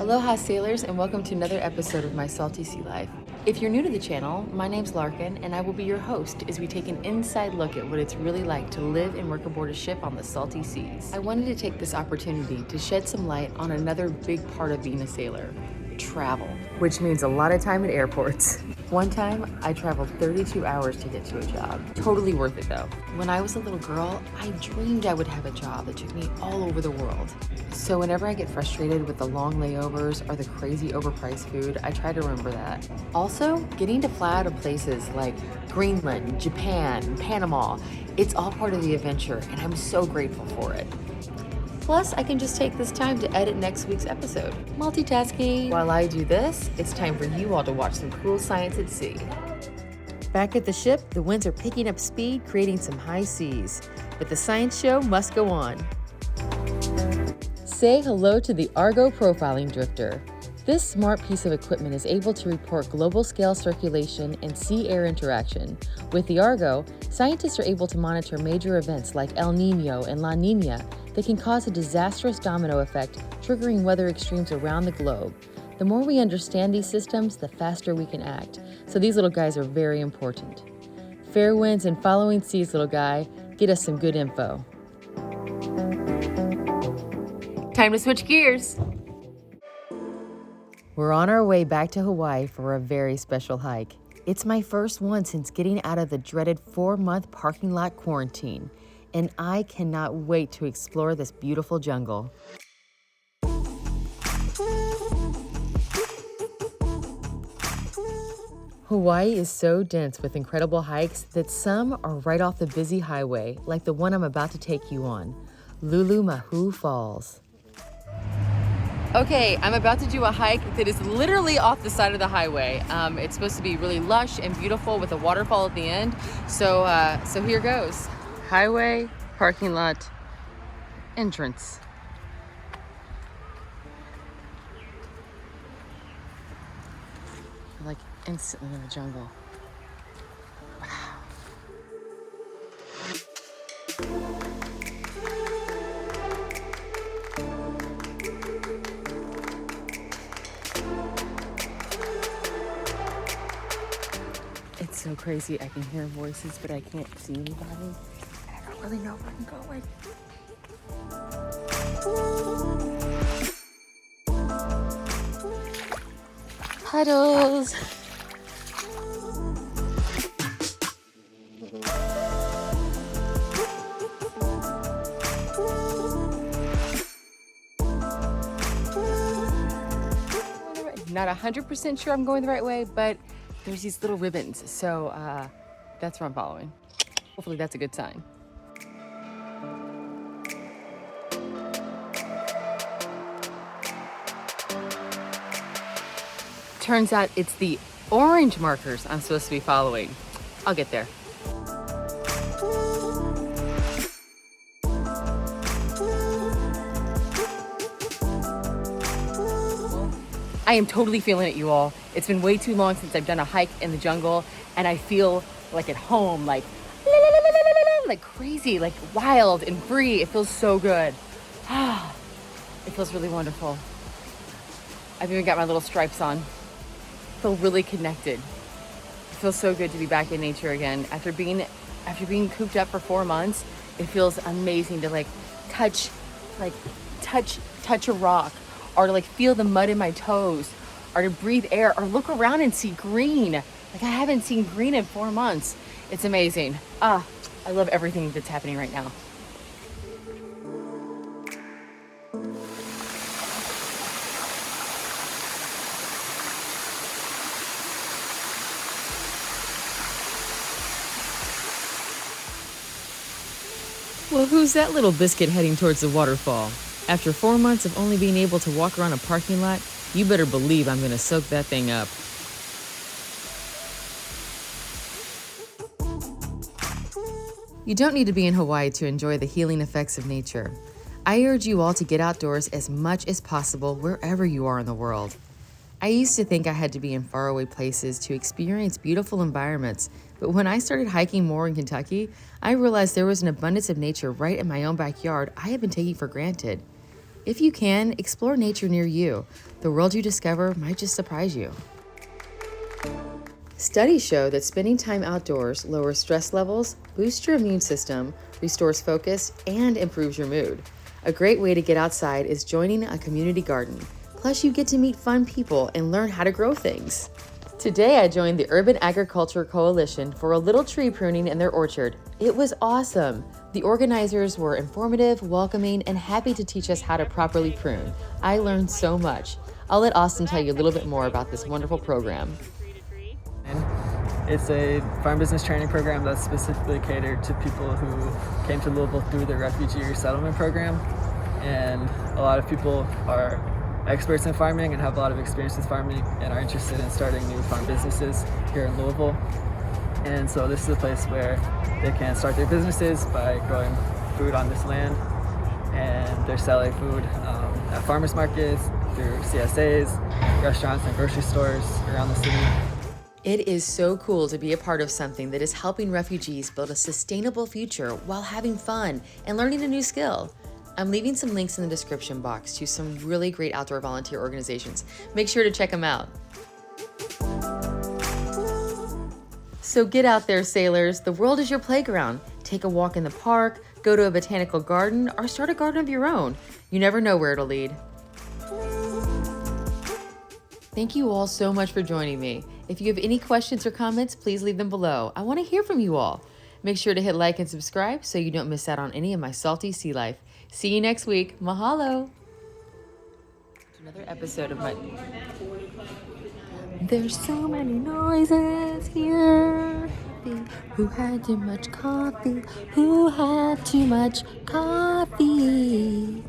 Aloha Sailors, and welcome to another episode of My Salty Sea Life. If you're new to the channel, my name's Larkin, and I will be your host as we take an inside look at what it's really like to live and work aboard a ship on the salty seas. I wanted to take this opportunity to shed some light on another big part of being a sailor: travel, which means a lot of time at airports. One time, I traveled 32 hours to get to a job. Totally worth it though. When I was a little girl, I dreamed I would have a job that took me all over the world. So whenever I get frustrated with the long layovers or the crazy overpriced food, I try to remember that. Also, getting to fly out of places like Greenland, Japan, Panama, it's all part of the adventure, and I'm so grateful for it. Plus, I can just take this time to edit next week's episode. Multitasking. While I do this, it's time for you all to watch some cool science at sea. Back at the ship, the winds are picking up speed, creating some high seas. But the science show must go on. Say hello to the Argo Profiling Drifter. This smart piece of equipment is able to report global scale circulation and sea-air interaction. With the Argo, scientists are able to monitor major events like El Nino and La Nina that can cause a disastrous domino effect, triggering weather extremes around the globe. The more we understand these systems, the faster we can act. So these little guys are very important. Fair winds and following seas, little guy. Get us some good info. Time to switch gears. We're on our way back to Hawaii for a very special hike. It's my first one since getting out of the dreaded 4-month parking lot quarantine, and I cannot wait to explore this beautiful jungle. Hawaii is so dense with incredible hikes that some are right off the busy highway, like the one I'm about to take you on, Lulumahu Falls. Okay, I'm about to do a hike that is literally off the side of the highway. It's supposed to be really lush and beautiful with a waterfall at the end. So here goes. Highway, parking lot, entrance. Like instantly in the jungle. Wow. It's so crazy. I can hear voices, but I can't see anybody. And I don't really know where I'm going. Puddles. Not 100% sure I'm going the right way, but there's these little ribbons, so that's where I'm following. Hopefully that's a good sign. Turns out it's the orange markers I'm supposed to be following. I'll get there. I am totally feeling it, you all. It's been way too long since I've done a hike in the jungle, and I feel like at home, like crazy, like wild and free. It feels so good. It feels really wonderful. I've even got my little stripes on. I feel really connected. It feels so good to be back in nature again. After being cooped up for 4 months, it feels amazing to touch a rock, or to feel the mud in my toes, or to breathe air, or look around and see green. Like I haven't seen green in 4 months. It's amazing. I love everything that's happening right now. Well, who's that little biscuit heading towards the waterfall? After 4 months of only being able to walk around a parking lot, you better believe I'm gonna soak that thing up. You don't need to be in Hawaii to enjoy the healing effects of nature. I urge you all to get outdoors as much as possible wherever you are in the world. I used to think I had to be in faraway places to experience beautiful environments, but when I started hiking more in Kentucky, I realized there was an abundance of nature right in my own backyard I had been taking for granted. If you can, explore nature near you, The world you discover might just surprise you. Studies show that spending time outdoors lowers stress levels, boosts your immune system, restores focus, and improves your mood. A great way to get outside is joining a community garden. Plus, you get to meet fun people and learn how to grow things. Today, I joined the Urban Agriculture Coalition for a little tree pruning in their orchard. It was awesome. The organizers were informative, welcoming, and happy to teach us how to properly prune. I learned so much. I'll let Austin tell you a little bit more about this wonderful program. It's a farm business training program that's specifically catered to people who came to Louisville through the refugee resettlement program. And a lot of people are experts in farming and have a lot of experience with farming and are interested in starting new farm businesses here in Louisville. And so this is a place where they can start their businesses by growing food on this land, and they're selling food at farmers markets, through CSAs, restaurants and grocery stores around the city. It is so cool to be a part of something that is helping refugees build a sustainable future while having fun and learning a new skill. I'm leaving some links in the description box to some really great outdoor volunteer organizations. Make sure to check them out. So get out there, sailors. The world is your playground. Take a walk in the park, go to a botanical garden, or start a garden of your own. You never know where it'll lead. Thank you all so much for joining me. If you have any questions or comments, please leave them below. I want to hear from you all. Make sure to hit like and subscribe so you don't miss out on any of my salty sea life. See you next week. Mahalo. Another episode of my... There's so many noises here. Who had too much coffee? Who had too much coffee?